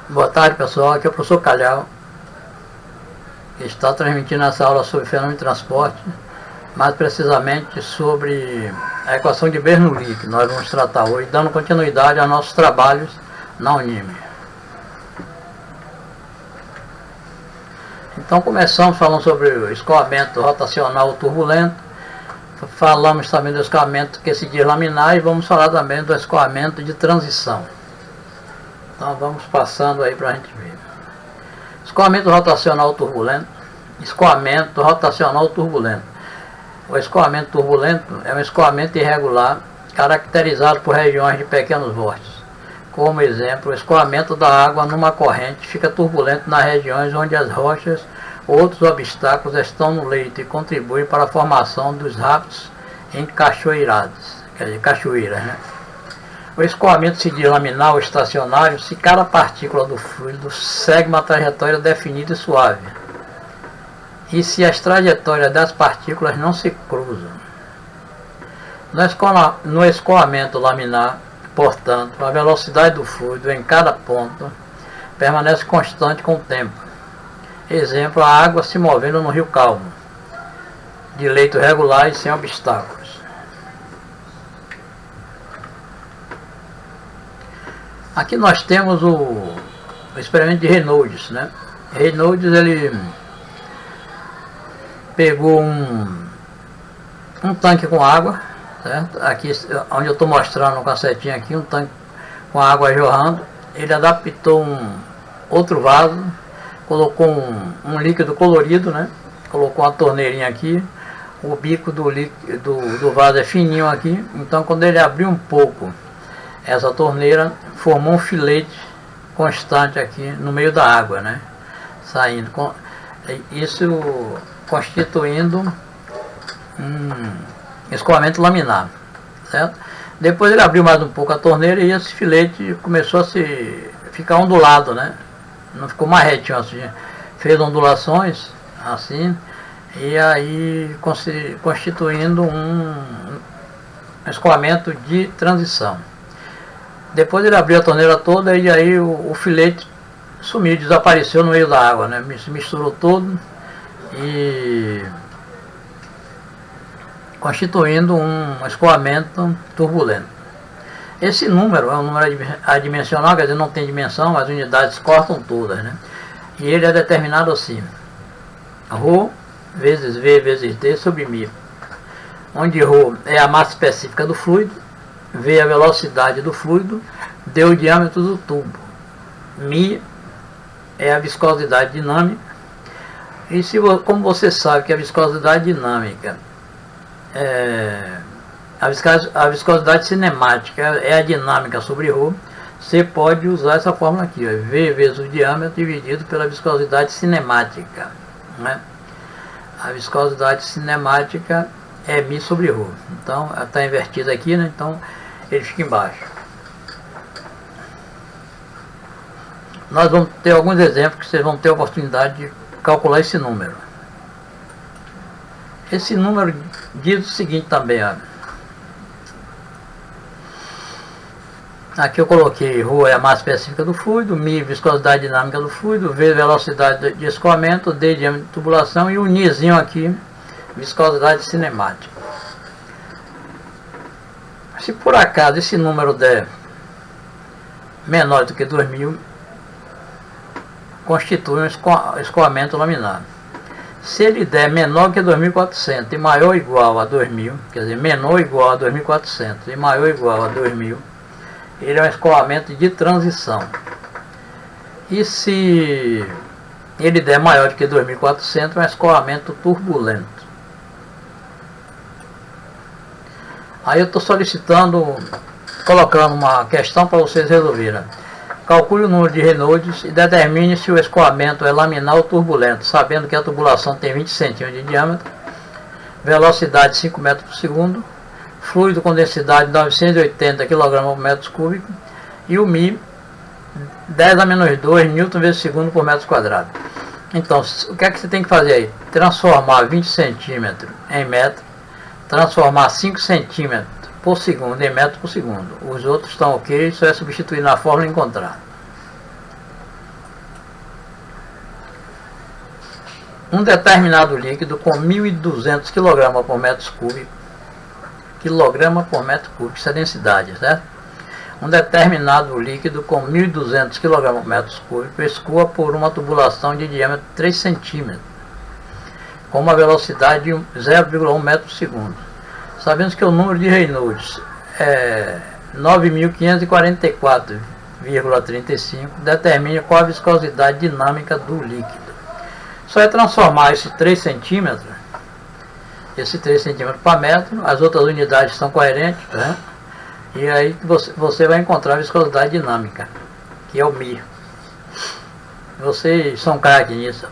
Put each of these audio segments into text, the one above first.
Boa tarde, pessoal. Aqui é o professor Calhau, que está transmitindo essa aula sobre fenômeno de transporte, mais precisamente sobre a equação de Bernoulli, que nós vamos tratar hoje, dando continuidade aos nossos trabalhos na Unime. Então começamos falando sobre o escoamento rotacional turbulento, falamos também do escoamento que se diz laminar e vamos falar também do escoamento de transição. Então vamos passando aí para a gente ver. Escoamento rotacional turbulento. Escoamento rotacional turbulento. O escoamento turbulento é um escoamento irregular caracterizado por regiões de pequenos vórtices. Como exemplo, o escoamento da água numa corrente fica turbulento nas regiões onde as rochas ou outros obstáculos estão no leito e contribuem para a formação dos rápidos encachoeirados, quer dizer, cachoeiras, né? O escoamento se diz laminar ou estacionário se cada partícula do fluido segue uma trajetória definida e suave, e se as trajetórias das partículas não se cruzam. No escoamento laminar, portanto, a velocidade do fluido em cada ponto permanece constante com o tempo. Exemplo, a água se movendo no rio calmo, de leito regular e sem obstáculos. Aqui nós temos o experimento de Reynolds, né? Reynolds, ele pegou um tanque com água, certo? Aqui onde eu estou mostrando com a setinha aqui, um tanque com água jorrando. Ele adaptou outro vaso, colocou um líquido colorido, né? Colocou uma torneirinha aqui, o bico do vaso é fininho aqui, então quando ele abriu um pouco essa torneira, formou um filete constante aqui no meio da água, né? Saindo, isso constituindo um escoamento laminar, certo? Depois ele abriu mais um pouco a torneira e esse filete começou a ficar ondulado, né? Não ficou mais retinho assim, fez ondulações assim, e aí constituindo um escoamento de transição. Depois ele abriu a torneira toda e aí o filete sumiu, desapareceu no meio da água, né? Se misturou todo e constituindo um escoamento turbulento. Esse número é um número adimensional, quer dizer, não tem dimensão, as unidades cortam todas, né? E ele é determinado assim: ρ vezes V vezes D sobre μ, onde ρ é a massa específica do fluido, V a velocidade do fluido, D o diâmetro do tubo, μ é a viscosidade dinâmica. E como você sabe que a viscosidade dinâmica a viscosidade cinemática é a dinâmica sobre ρ, você pode usar essa fórmula aqui, ó, V vezes o diâmetro dividido pela viscosidade cinemática, né? A viscosidade cinemática é μ sobre ρ. Então, ela está invertida aqui, né? Então, ele fica embaixo. Nós vamos ter alguns exemplos que vocês vão ter a oportunidade de calcular esse número. Esse número diz o seguinte também, ó. Aqui eu coloquei ρ é a massa específica do fluido, μ viscosidade dinâmica do fluido, V velocidade de escoamento, D diâmetro de tubulação e o Nzinho aqui, viscosidade cinemática. Se por acaso esse número der menor do que 2000, constitui um escoamento laminar. Se ele der menor que 2400 e maior ou igual a 2000, quer dizer, menor ou igual a 2400 e maior ou igual a 2000, ele é um escoamento de transição. E se ele der maior do que 2400, é um escoamento turbulento. Aí eu estou solicitando, colocando uma questão para vocês resolverem. Calcule o número de Reynolds e determine se o escoamento é laminar ou turbulento, sabendo que a tubulação tem 20 centímetros de diâmetro, velocidade 5 metros por segundo, fluido com densidade 980 kg por metro cúbico e o μ 10 a menos 2 Newton vezes segundo por metro quadrado. Então, o que é que você tem que fazer aí? Transformar 20 centímetros em metro, transformar 5 centímetros por segundo em metro por segundo. Os outros estão ok, só é substituir na fórmula e encontrar. um determinado líquido com 1.200 kg por metro cúbico, isso é densidade, certo? Um determinado líquido com 1.200 kg por metro cúbico escoa por uma tubulação de diâmetro de 3 cm, com uma velocidade de 0,1 metro por segundo. Sabemos que o número de Reynolds é 9.544,35, determina qual a viscosidade dinâmica do líquido. Só é transformar esse 3 cm para metro, as outras unidades são coerentes, né? E aí você vai encontrar a viscosidade dinâmica, que é o μ. Vocês são craques nisso.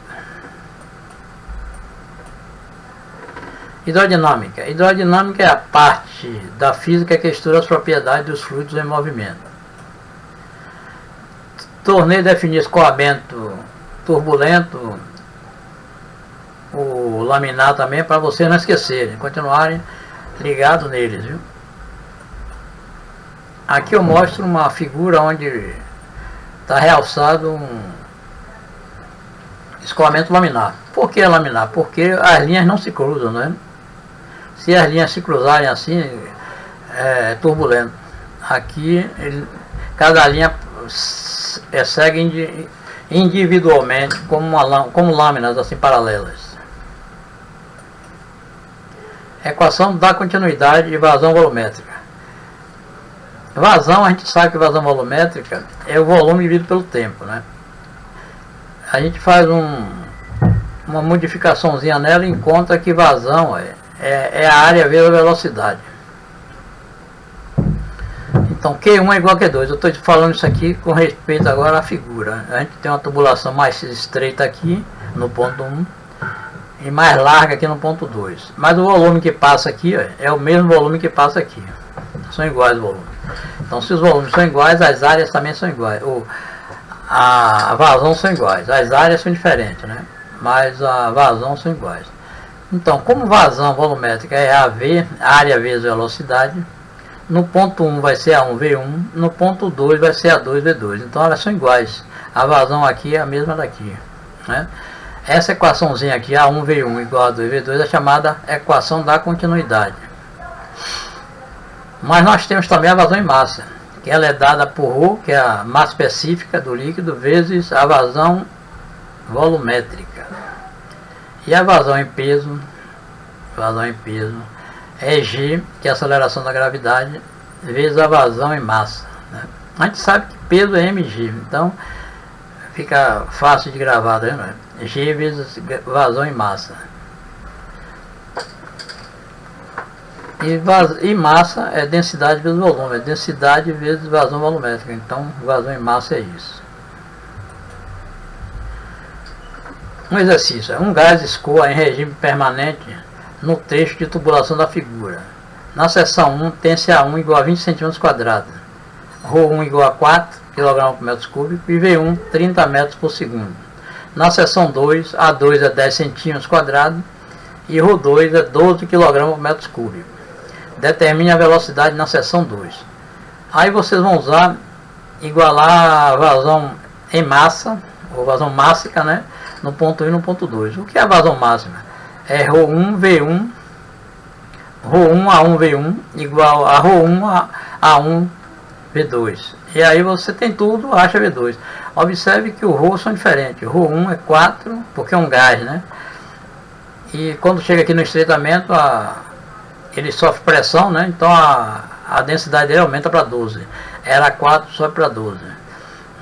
Hidrodinâmica. Hidrodinâmica é a parte da física que estuda as propriedades dos fluidos em movimento. Tornei definir escoamento turbulento, o laminar também, para vocês não esquecerem, continuarem ligados neles, viu? Aqui eu mostro uma figura onde está realçado um escoamento laminar. Por que laminar? Porque as linhas não se cruzam, né? Se as linhas se cruzarem assim, é turbulento. Aqui, cada linha segue individualmente como lâminas assim paralelas. Equação da continuidade de vazão volumétrica. Vazão, a gente sabe que vazão volumétrica é o volume dividido pelo tempo, né? A gente faz uma modificaçãozinha nela e encontra que vazão é a área vezes a velocidade. Então Q1 é igual a Q2. Eu estou falando isso aqui com respeito agora à figura. A gente tem uma tubulação mais estreita aqui no ponto 1 e mais larga aqui no ponto 2. Mas o volume que passa aqui é o mesmo volume que passa aqui. São iguais os volumes. Então se os volumes são iguais, as áreas também são iguais. A vazão são iguais. As áreas são diferentes, né? Mas a vazão são iguais. Então, como vazão volumétrica é AV, área vezes velocidade, no ponto 1 vai ser A1V1, no ponto 2 vai ser A2V2. Então elas são iguais. A vazão aqui é a mesma daqui, né? Essa equaçãozinha aqui, A1V1 igual a A2V2, é chamada equação da continuidade. Mas nós temos também a vazão em massa, que ela é dada por ρ, que é a massa específica do líquido, vezes a vazão volumétrica. E a vazão em peso é G, que é a aceleração da gravidade, vezes a vazão em massa, né? A gente sabe que peso é mg, então fica fácil de gravar, né? G vezes vazão em massa. E massa é densidade vezes volume, é densidade vezes vazão volumétrica. Então vazão em massa é isso. Um exercício: um gás escoa em regime permanente no trecho de tubulação da figura. Na seção 1 tem-se A1 igual a 20 cm², ρ1 igual a 4 kg por metro cúbico e V1 30 metros por segundo. Na seção 2, A2 é 10 cm² e ρ2 é 12 kg por metro cúbico. Determine a velocidade na seção 2. Aí vocês vão usar, igualar a vazão em massa, ou vazão mássica, né? No ponto 1 e no ponto 2. O que é a vazão máxima? É ρ1 A1V1 igual a ρ1 A1V2. E aí você tem tudo, acha V2. Observe que o ρ são diferentes. ρ1 é 4, porque é um gás, né? E quando chega aqui no estreitamento, ele sofre pressão, né? Então a densidade dele aumenta para 12. Era 4, sobe para 12.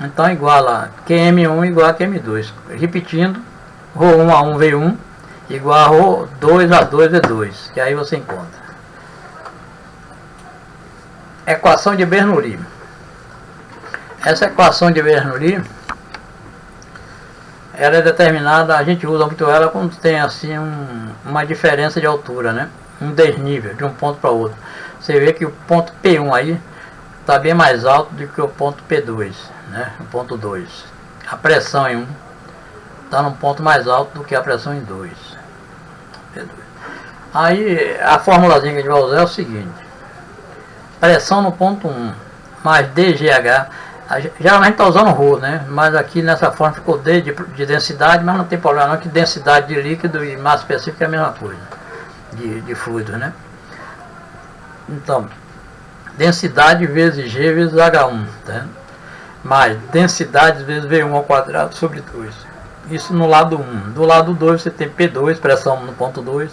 Então iguala QM1 igual a QM2. Repetindo, ρ1 A1V1 igual a ρ2 A2V2, que aí você encontra. Equação de Bernoulli. Essa equação de Bernoulli, ela é determinada, a gente usa muito ela quando tem assim uma diferença de altura, né? Um desnível de um ponto para outro. Você vê que o ponto P1 aí está bem mais alto do que o ponto P2, né? O ponto 2. A pressão em 1 está num ponto mais alto do que a pressão em 2. P2. Aí a formulazinha que a gente vai usar é o seguinte: pressão no ponto 1 mais DGH. Geralmente está usando Rho, né? Mas aqui nessa forma ficou D de densidade, mas não tem problema não, que densidade de líquido e massa específica é a mesma coisa, de fluido, né? Então, densidade vezes G vezes H1, tá? Mais densidade vezes V1 ao quadrado sobre 2. Isso no lado 1. Do lado 2 você tem P2, pressão no ponto 2,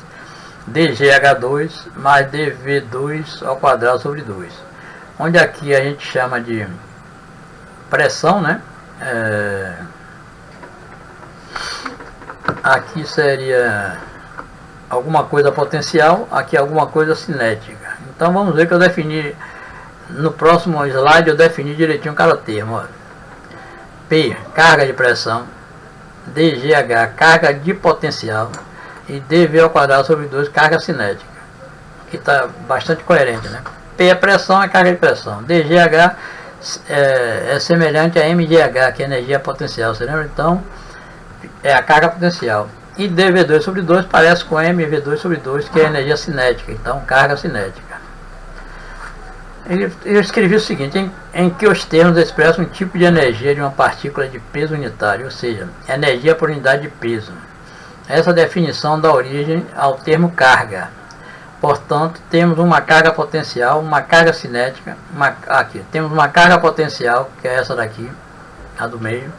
dGH2 mais dV2 ao quadrado sobre 2. Onde aqui a gente chama de pressão, né? Aqui seria alguma coisa potencial, aqui alguma coisa cinética. Então vamos ver que eu defini, no próximo slide eu defini direitinho cada termo. Ó. P, carga de pressão, dGH, carga de potencial, e dV ao quadrado sobre 2, carga cinética. Que está bastante coerente, né? P é pressão, é carga de pressão. dGH é semelhante a mGH, que é energia potencial, você lembra? Então, é a carga potencial. E dV2 sobre 2 parece com mV2 sobre 2, que é energia cinética, então carga cinética. Eu escrevi o seguinte, em que os termos expressam um tipo de energia de uma partícula de peso unitário, ou seja, energia por unidade de peso. Essa definição dá origem ao termo carga. Portanto, temos uma carga potencial, uma carga cinética, aqui, temos uma carga potencial, que é essa daqui, a do meio,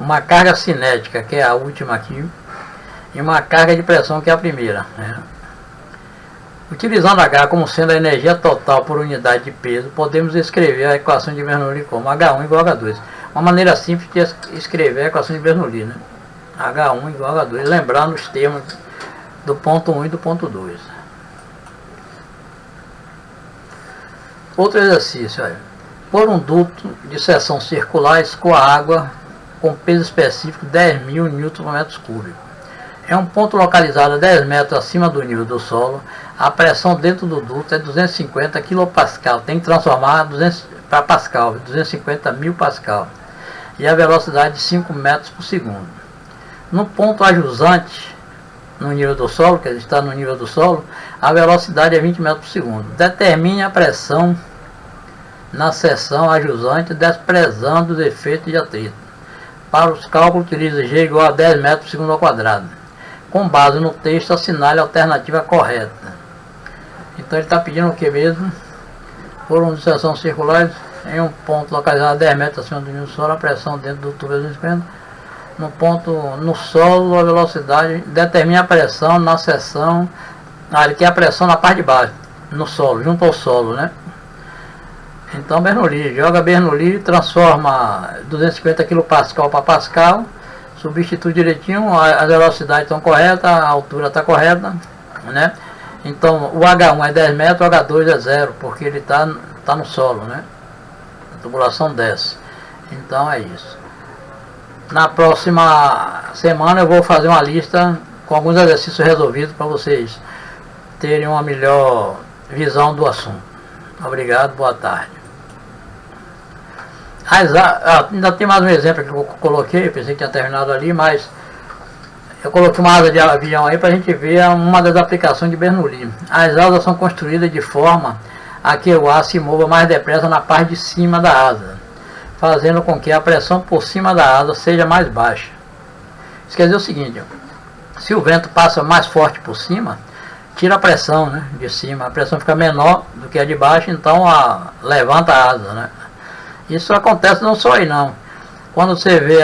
uma carga cinética, que é a última aqui, e uma carga de pressão, que é a primeira, né? Utilizando H como sendo a energia total por unidade de peso, podemos escrever a equação de Bernoulli como H1 igual a H2. Uma maneira simples de escrever a equação de Bernoulli, né? H1 igual a H2, lembrando os termos do ponto 1 e do ponto 2. Outro exercício, olha. Por um duto de seção circular escoa água com peso específico 10.000 Nm3. É um ponto localizado a 10 metros acima do nível do solo. A pressão dentro do duto é 250 kPa. Tem que transformar para Pascal, 250 mil Pascal. E a velocidade de 5 metros por segundo. No ponto ajusante, no nível do solo, que está no nível do solo, a velocidade é 20 metros por segundo. Determine a pressão na seção ajusante, desprezando os efeitos de atrito. Para os cálculos, utilize G igual a 10 metros por segundo ao quadrado. Com base no texto, assinale a alternativa correta. Então ele está pedindo o que mesmo? Por uma seção circular, em um ponto localizado a 10 metros acima do nível do solo, a pressão dentro do tubo é 250. No ponto, no solo, a velocidade, determine a pressão na seção, ele quer a pressão na parte de baixo, no solo, junto ao solo, né? Então Bernoulli, joga Bernoulli, transforma 250 kPa para Pascal, substitui direitinho, as velocidades estão corretas, a altura está correta, né? Então o H1 é 10 metros, o H2 é 0, porque ele está no solo, né? A tubulação desce. Então é isso. Na próxima semana eu vou fazer uma lista com alguns exercícios resolvidos para vocês terem uma melhor visão do assunto. Obrigado, boa tarde. Ainda tem mais um exemplo que eu coloquei, pensei que tinha terminado ali, mas eu coloquei uma asa de avião aí para a gente ver uma das aplicações de Bernoulli. As asas são construídas de forma a que o ar se mova mais depressa na parte de cima da asa, fazendo com que a pressão por cima da asa seja mais baixa. Isso quer dizer o seguinte, se o vento passa mais forte por cima, tira a pressão, né, de cima, a pressão fica menor do que a de baixo, então levanta a asa, né? Isso acontece não só aí não. Quando você vê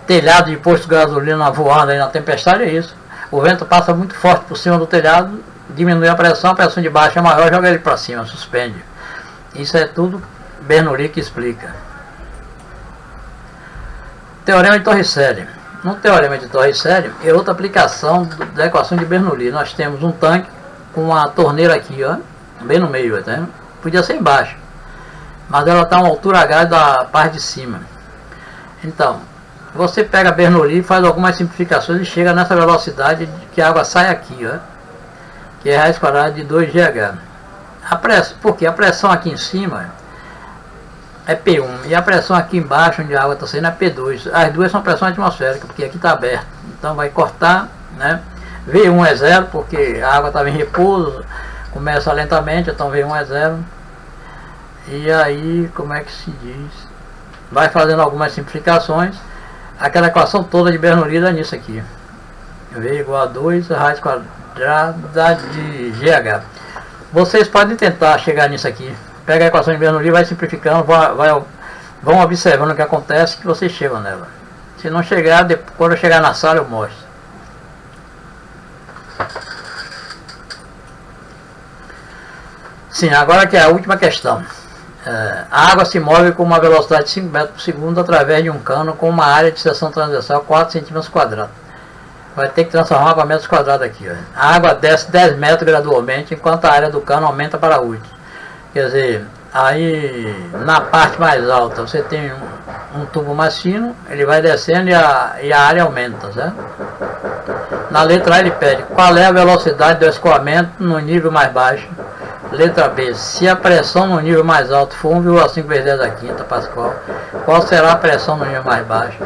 telhado de posto de gasolina voando aí na tempestade, é isso. O vento passa muito forte por cima do telhado, diminui a pressão de baixo é maior, joga ele para cima, suspende. Isso é tudo Bernoulli que explica. Teorema de Torricelli. No teorema de Torricelli é outra aplicação da equação de Bernoulli. Nós temos um tanque com uma torneira aqui, ó, bem no meio, até. Podia ser embaixo, mas ela está a uma altura H da parte de cima. Então, você pega Bernoulli, faz algumas simplificações e chega nessa velocidade que a água sai aqui, ó, que é raiz quadrada de 2GH. Porque a pressão aqui em cima é P1 e a pressão aqui embaixo, onde a água está saindo, é P2. As duas são pressão atmosférica, porque aqui está aberto. Então vai cortar, né? V1 é 0, porque a água estava em repouso, começa lentamente, então V1 é 0. E aí, como é que se diz? vai fazendo algumas simplificações. Aquela equação toda de Bernoulli dá nisso aqui. V igual a 2 raiz quadrada de GH. Vocês podem tentar chegar nisso aqui. Pega a equação de Bernoulli, vai simplificando, vão observando o que acontece, que vocês chegam nela. Se não chegar, quando eu chegar na sala eu mostro. Sim, agora que é a última questão. A água se move com uma velocidade de 5 metros por segundo através de um cano com uma área de seção transversal 4 centímetros quadrados. Vai ter que transformar para metros quadrados aqui. Ó. A água desce 10 metros gradualmente, enquanto a área do cano aumenta para 8. Quer dizer, aí na parte mais alta você tem um tubo mais fino, ele vai descendo e a área aumenta, certo? Na letra A ele pede qual é a velocidade do escoamento no nível mais baixo. Letra B, se a pressão no nível mais alto for 1,5 vezes 10 a quinta Pascal, qual será a pressão no nível mais baixo?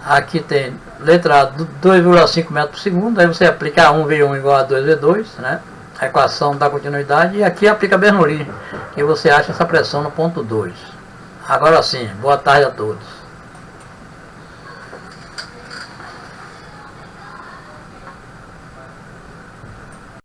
Aqui tem letra A, 2,5 metros por segundo, aí você aplica A1V1 igual a 2V2, né? A equação da continuidade, e aqui aplica Bernoulli, que você acha essa pressão no ponto 2. Agora sim, boa tarde a todos.